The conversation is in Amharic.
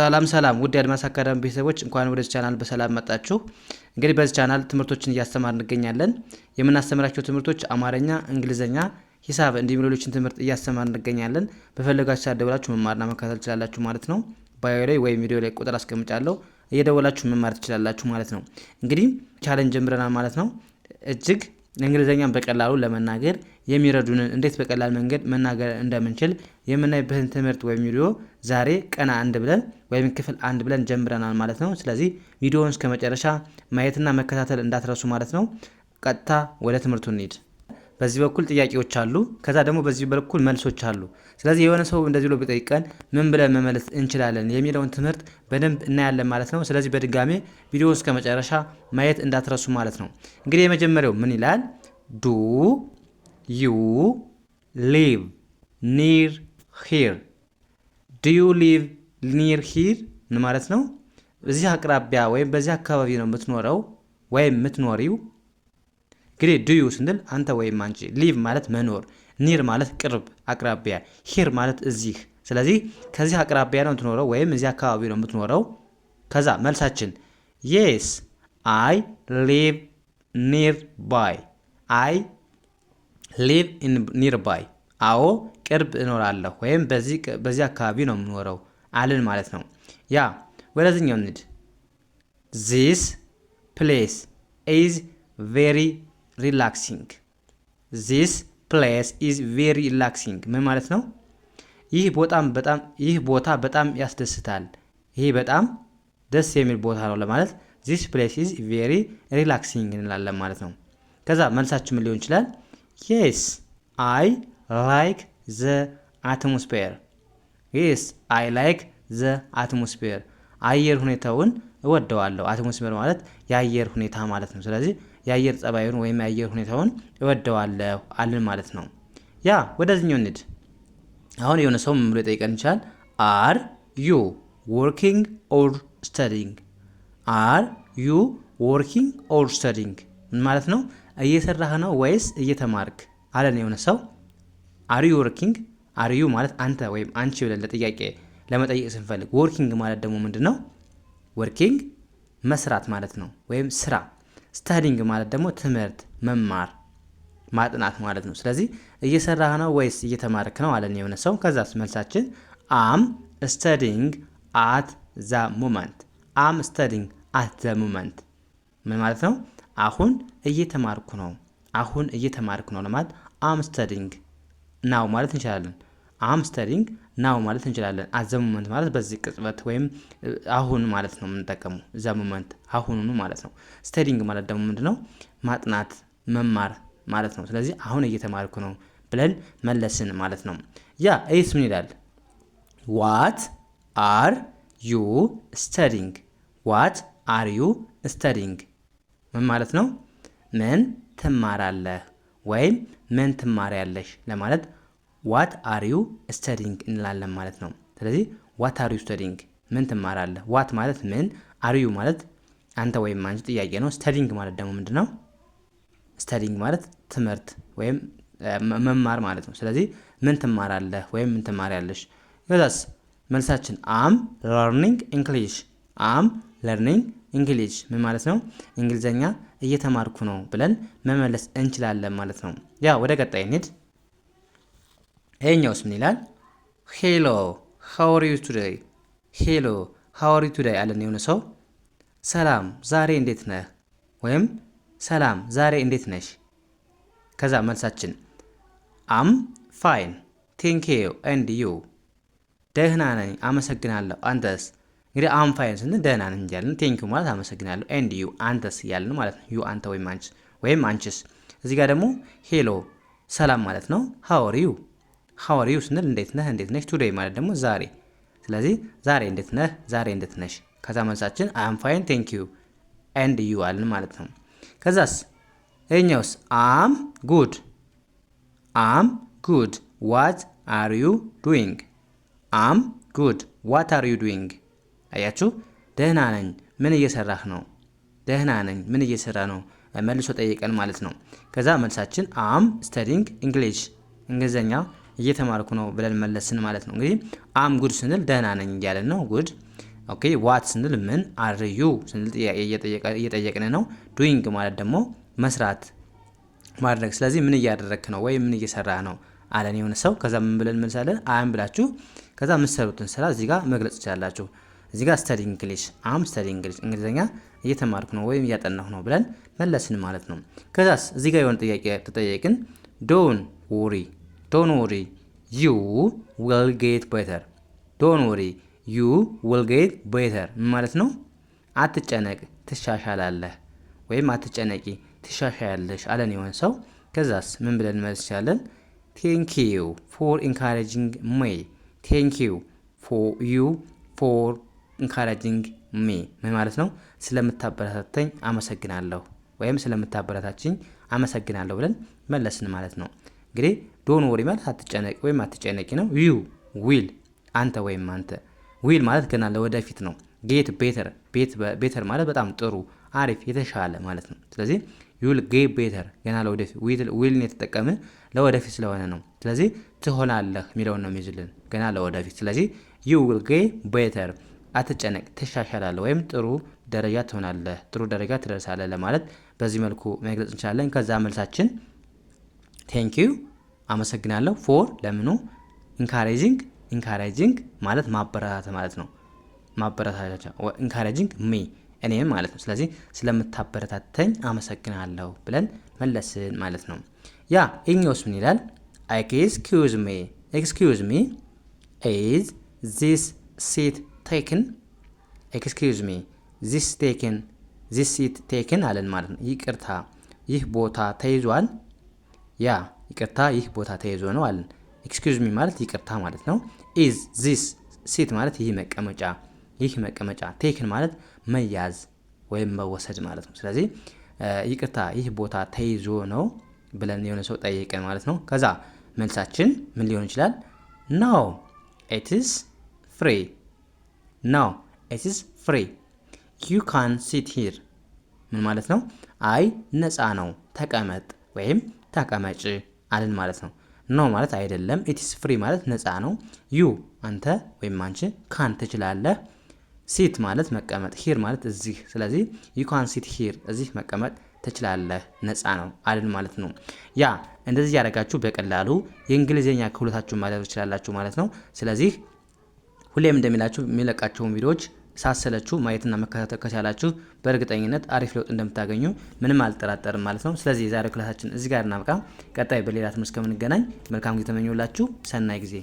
ሰላም ውድ አድማስ አካዳሚ ቤተሰቦች እንኳን ወደ ቻናል በሰላም መጣችሁ። እንግዲህ በዚህ ቻናል ትምህርቶችን እያስተማርን እንገኛለን። የምናስተምራቸው ትምህርቶች አማርኛ፣ እንግሊዘኛ፣ ሂሳብ እንዲሁም ሌሎችን ትምህርት እያስተማርን እንገኛለን። በፈለጋችሁ ሰዓት ደውላችሁ መማርና መከታተል ትችላላችሁ ማለት ነው። ባዮ ላይ ወይም ቪዲዮ ላይ ቁጥር አስቀምጫለሁ እየደወላችሁ መማር ትችላላችሁ ማለት ነው። እንግዲህ ቻሌንጅ ጀምረናል ማለት ነው። እጅግ እንግሊዘኛን በቀላሉ ለመናገር የሚረዱንን እንዴት በቀላል መንገድ መናገር እንደምንችል የምናይበትን ትምህርት ወይም ቪዲዮ ዛሬ ቀን 1 ብለን ወይም ክፍል 1 ብለን ጀምረናል ማለት ነው። ስለዚህ ቪዲዮውን እስከ መጨረሻ ማየትና መከታተል እንዳትረሱ ማለት ነው። ቀጥታ ወደ ትምህርቱ እንሂድ። በዚህ በኩል ጥያቄዎች አሉ፣ ከዛ ደግሞ በዚህ በኩል መልሶች አሉ። ስለዚህ የሆነ ሰው እንደዚህ ብሎ ቢጠይቀን ምን ብለን መመለስ እንችላለን የሚለውን ትምህርት በደንብ እናያለን ማለት ነው። ስለዚህ በድጋሜ ቪዲዮ እስከ መጨረሻ ማየት እንዳትረሱ ማለት ነው። እንግዲህ የመጀመሪያው ምን ይላል? ዱ ዩ ሊቭ ኒር ሂር? ዱ ዩ ሊቭ ኒር ሂር ምን ማለት ነው? እዚህ አቅራቢያ ወይም በዚህ አካባቢ ነው የምትኖረው ወይም የምትኖሪው። እንግዲህ ዱዩ ስንል አንተ ወይም አንቺ፣ ሊቭ ማለት መኖር፣ ኒር ማለት ቅርብ አቅራቢያ፣ ሂር ማለት እዚህ። ስለዚህ ከዚህ አቅራቢያ ነው የምትኖረው ወይም እዚህ አካባቢ ነው የምትኖረው። ከዛ መልሳችን የስ አይ ሊቭ ኒር ባይ። አይ ሊቭ ኒር ባይ፣ አዎ ቅርብ እኖራለሁ ወይም በዚህ አካባቢ ነው የምኖረው አልን ማለት ነው። ያ ወደዚህኛው እንሂድ። ዚስ ፕሌስ ኢዝ ቬሪ ሪላክሲንግ። ዚስ ፕሌስ ኢዝ ቬሪ ሪላክሲንግ ምን ማለት ነው? ይህ ቦታ በጣም ያስደስታል፣ ይህ በጣም ደስ የሚል ቦታ ነው ለማለት ዚስ ፕሌስ ኢዝ ቬሪ ሪላክሲንግ እንላለን ማለት ነው። ከዛ መልሳችን ምን ሊሆን ይችላል? የስ አይ ላይክ ዘ አትሞስፌር። የስ አይ ላይክ ዘ አትሞስፌር፣ አየር ሁኔታውን እወደዋለሁ። አትሞስፌር ማለት የአየር ሁኔታ ማለት ነው። ስለዚህ የአየር ጸባዩን ወይም የአየር ሁኔታውን እወደዋለሁ አልን ማለት ነው። ያ ወደዚህኛው እንሂድ። አሁን የሆነ ሰው ምን ብሎ ይጠይቀን ይችላል? አር ዩ ወርኪንግ ኦር ስተዲንግ? አር ዩ ወርኪንግ ኦር ስተዲንግ ምን ማለት ነው? እየሰራህ ነው ወይስ እየተማርክ አለን የሆነ ሰው። አር ዩ ወርኪንግ፣ አር ዩ ማለት አንተ ወይም አንቺ ብለን ለጥያቄ ለመጠየቅ ስንፈልግ፣ ወርኪንግ ማለት ደግሞ ምንድን ነው? ወርኪንግ መስራት ማለት ነው ወይም ስራ። ስታዲንግ ማለት ደግሞ ትምህርት፣ መማር፣ ማጥናት ማለት ነው። ስለዚህ እየሰራህ ነው ወይስ እየተማርክ ነው አለን የሆነ ሰው። ከዛስ መልሳችን አም ስተዲንግ አት ዘ ሞመንት። አም ስተዲንግ አት ዘ ሞመንት ምን ማለት ነው? አሁን እየተማርኩ ነው። አሁን እየተማርኩ ነው ለማለት አም ስተዲንግ ናው ማለት እንችላለን። አም ስተዲንግ ናው ማለት እንችላለን። አዘ ሞመንት ማለት በዚህ ቅጽበት ወይም አሁን ማለት ነው የምንጠቀመው። ዘ ሞመንት አሁኑኑ ማለት ነው። ስተዲንግ ማለት ደግሞ ምንድነው? ማጥናት፣ መማር ማለት ነው። ስለዚህ አሁን እየተማርኩ ነው ብለን መለስን ማለት ነው። ያ ኤስ ምን ይላል? ዋት አር ዩ ስተዲንግ? ዋት አር ዩ ስተዲንግ ምን ማለት ነው? ምን ትማራለህ ወይም ምን ትማሪያለሽ ለማለት ዋት አር ዩ ስተዲንግ እንላለን ማለት ነው። ስለዚህ ዋት አር ዩ ስተዲንግ ምን ትማራለህ። ዋት ማለት ምን፣ አር ዩ ማለት አንተ ወይም አንቺ ጥያቄ ነው። ስተዲንግ ማለት ደግሞ ምንድን ነው? ስተዲንግ ማለት ትምህርት ወይም መማር ማለት ነው። ስለዚህ ምን ትማራለህ ወይም ምን ትማሪያለሽ። ከዛስ መልሳችን አም ለርኒንግ እንግሊሽ። አም ለርኒንግ እንግሊሽ ምን ማለት ነው? እንግሊዘኛ እየተማርኩ ነው ብለን መመለስ እንችላለን ማለት ነው። ያ ወደ ቀጣይ እንሂድ። ይሄኛውስ ምን ይላል? ሄሎ ሃው አር ዩ ቱዴይ? ሄሎ ሃው አር ዩ ቱዴይ አለን የሆነ ሰው። ሰላም ዛሬ እንዴት ነህ ወይም ሰላም ዛሬ እንዴት ነሽ። ከዛ መልሳችን አም ፋይን ቴንክ ዩ ኤንድ ዩ? ደህና ነኝ አመሰግናለሁ አንተስ? እንግዲህ አም ፋይን ስንል ደህና ነኝ እያልን፣ ቴንክ ዩ ማለት አመሰግናለሁ፣ ኤንድ ዩ አንተስ እያልን ማለት ነው። ዩ አንተ ወይም አንቺ ወይም አንቺስ። እዚህ ጋር ደግሞ ሄሎ ሰላም ማለት ነው። ሃው አር ዩ? ሃው አር ዩ ስንል እንዴት ነህ፣ እንዴት ነሽ። ቱዴይ ማለት ደግሞ ዛሬ። ስለዚህ ዛሬ እንዴት ነህ፣ ዛሬ እንዴት ነሽ። ከዛ መልሳችን አም ፋይን ቴንክ ዩ ኤንድ ዩ አልን ማለት ነው። ከዛስ ይኸኛውስ አም ጉድ። አም ጉድ ዋት አር ዩ ዱዊንግ? አም ጉድ ዋት አር ዩ ዱዊንግ? አያችሁ፣ ደህና ነኝ ምን እየሰራህ ነው? ደህና ነኝ ምን እየሰራ ነው መልሶ ጠይቀን ማለት ነው። ከዛ መልሳችን አም ስተዲንግ እንግሊሽ፣ እንግሊዘኛ እየተማርኩ ነው ብለን መለስን ማለት ነው። እንግዲህ አም ጉድ ስንል ደህና ነኝ እያለን ነው። ጉድ ኦኬ ዋት ስንል ምን፣ አር ዩ ስንል እየጠየቅን ነው። ዱይንግ ማለት ደግሞ መስራት ማድረግ። ስለዚህ ምን እያደረክ ነው ወይም ምን እየሰራ ነው አለን የሆነ ሰው። ከዛ ምን ብለን እንመልሳለን? አም ብላችሁ ከዛ የምትሰሩትን ስራ እዚህ ጋር መግለጽ ትችላላችሁ። እዚህ ጋር ስተዲ እንግሊሽ፣ አም ስተዲ እንግሊሽ፣ እንግሊዝኛ እየተማርኩ ነው ወይም እያጠናሁ ነው ብለን መለስን ማለት ነው። ከዛስ እዚህ ጋር የሆነ ጥያቄ ተጠየቅን። ዶን ወሪ፣ ዶን ወሪ ዩ ዊል ጌት ቤተር። ዶን ወሪ ዩ ዊል ጌት ቤተር ማለት ነው። አትጨነቅ ትሻሻላለህ፣ ወይም አትጨነቂ ትሻሻያለሽ አለን የሆነ ሰው። ከዛስ ምን ብለን መልስ ይቻለን? ቴንክ ዩ ፎር ኢንካሬጂንግ ሚ። ቴንክ ዩ ፎር ኢንካሬጂንግ ሚ ምን ማለት ነው? ስለምታበረታተኝ አመሰግናለሁ ወይም ስለምታበረታችኝ አመሰግናለሁ ብለን መለስን ማለት ነው። እንግዲህ ዶን ወሪ ማለት አትጨነቂ ወይም አትጨነቂ ነው። ዩ ዊል አንተ ወይም አንተ። ዊል ማለት ገና ለወደፊት ነው። ጌት ቤተር፣ ቤተር ማለት በጣም ጥሩ አሪፍ የተሻለ ማለት ነው። ስለዚህ ዩል ጌት ቤተር ገና ለወደፊት፣ ዊልን የተጠቀምን ለወደፊት ስለሆነ ነው። ስለዚህ ትሆናለህ የሚለውን ነው የሚይዝልን ገና ለወደፊት። ስለዚህ ዩ ዊል ጌት ቤተር አትጨነቅ ትሻሻላለህ ወይም ጥሩ ደረጃ ትሆናለህ፣ ጥሩ ደረጃ ትደርሳለህ ለማለት በዚህ መልኩ መግለጽ እንችላለን። ከዛ መልሳችን ቴንክ ዩ አመሰግናለሁ፣ ፎር ለምኑ፣ ኢንካሬጂንግ ማለት ማበረታታ ማለት ነው። ማበረታቻ ኢንካሬጂንግ ሚ እኔም ማለት ነው። ስለዚህ ስለምታበረታተኝ አመሰግናለሁ ብለን መለስን ማለት ነው። ያ እኛውስ ምን ይላል? ኤክስኪውዝ ሚ ኢዝ ዚስ ሲት ቴክን። ኤክስኪውዝ ሚ ዚስ ሲት ቴክን አለን ማለት ነው። ይቅርታ ይህ ቦታ ተይዟል። ያ ይቅርታ ይህ ቦታ ተይዞ ነው አለን። ኤክስኪውዝ ሚ ማለት ይቅርታ ማለት ነው። ኢዝ ዚስ ሲት ማለት ይህ መቀመጫ፣ ቴክን ማለት መያዝ ወይም መወሰድ ማለት ነው። ስለዚህ ይቅርታ ይህ ቦታ ተይዞ ነው ብለን የሆነ ሰው ጠየቀን ማለት ነው። ከዛ መልሳችን ምን ሊሆን ይችላል? ኖ ኢትስ ፍሪ፣ ኖ ኢትስ ፍሪ ዩ ካን ሲት ሂር ምን ማለት ነው? አይ ነፃ ነው ተቀመጥ ወይም ተቀመጭ አለን ማለት ነው። ኖ ማለት አይደለም፣ ኢትስ ፍሪ ማለት ነፃ ነው። ዩ አንተ ወይም አንቺ፣ ካን ትችላለህ፣ ሲት ማለት መቀመጥ፣ ሂር ማለት እዚህ። ስለዚህ ዩ ካን ሲት ሂር እዚህ መቀመጥ ትችላለህ፣ ነፃ ነው አለን ማለት ነው። ያ እንደዚህ ያደረጋችሁ በቀላሉ የእንግሊዝኛ ክህሎታችሁን ማዳበር ትችላላችሁ ማለት ነው። ስለዚህ ሁሌም እንደሚላችሁ የሚለቃቸውን ቪዲዮዎች ሳሰለችሁ ማየትና መከታተል ከቻላችሁ በእርግጠኝነት አሪፍ ለውጥ እንደምታገኙ ምንም አልጠራጠርም ማለት ነው። ስለዚህ የዛሬው ክላሳችን እዚህ ጋር እናብቃ። ቀጣይ በሌላ ትምህርት እስከምንገናኝ መልካም ጊዜ ተመኘሁላችሁ። ሰናይ ጊዜ